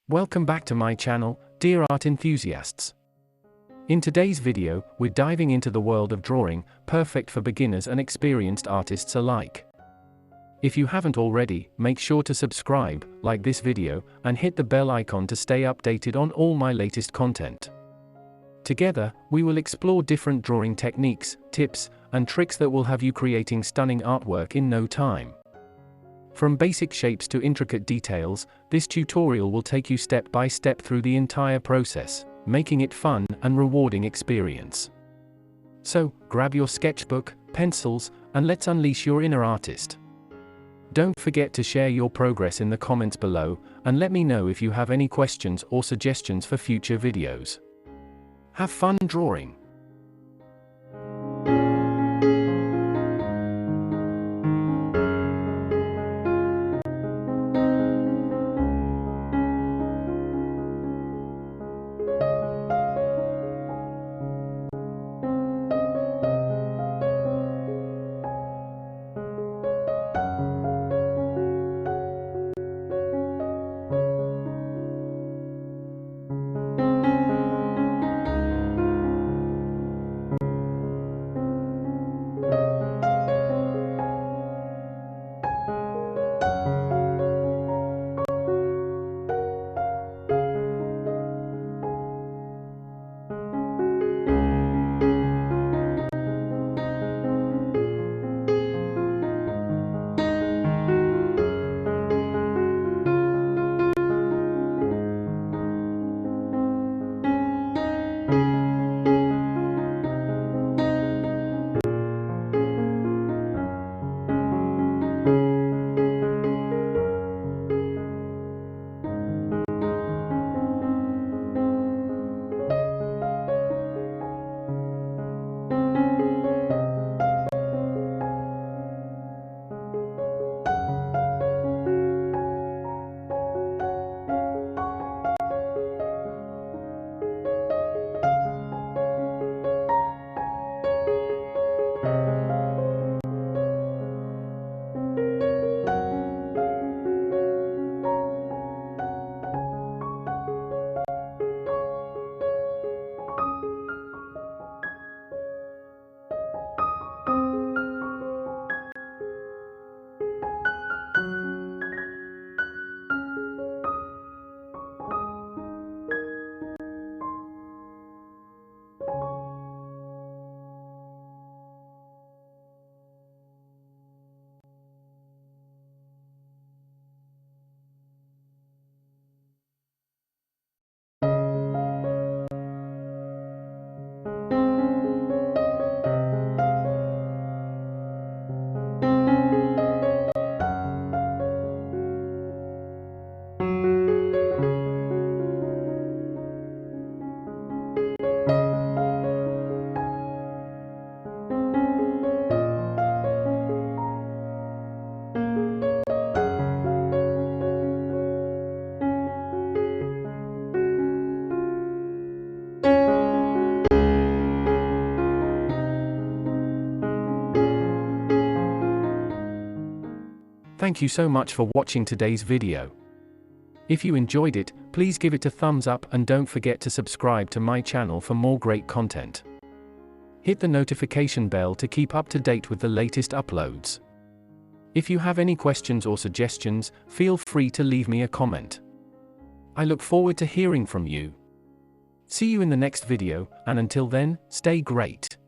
Welcome back to my channel, dear art enthusiasts. In today's video, we're diving into the world of drawing, perfect for beginners and experienced artists alike. If you haven't already, make sure to subscribe, like this video, and hit the bell icon to stay updated on all my latest content. Together, we will explore different drawing techniques, tips, and tricks that will have you creating stunning artwork in no time. From basic shapes to intricate details, this tutorial will take you step by step through the entire process, making it fun and rewarding experience. So, grab your sketchbook, pencils, and let's unleash your inner artist. Don't forget to share your progress in the comments below, and let me know if you have any questions or suggestions for future videos. Have fun drawing! Thank you so much for watching today's video. If you enjoyed it, please give it a thumbs up and don't forget to subscribe to my channel for more great content. Hit the notification bell to keep up to date with the latest uploads. If you have any questions or suggestions, feel free to leave me a comment. I look forward to hearing from you. See you in the next video, and until then, stay great.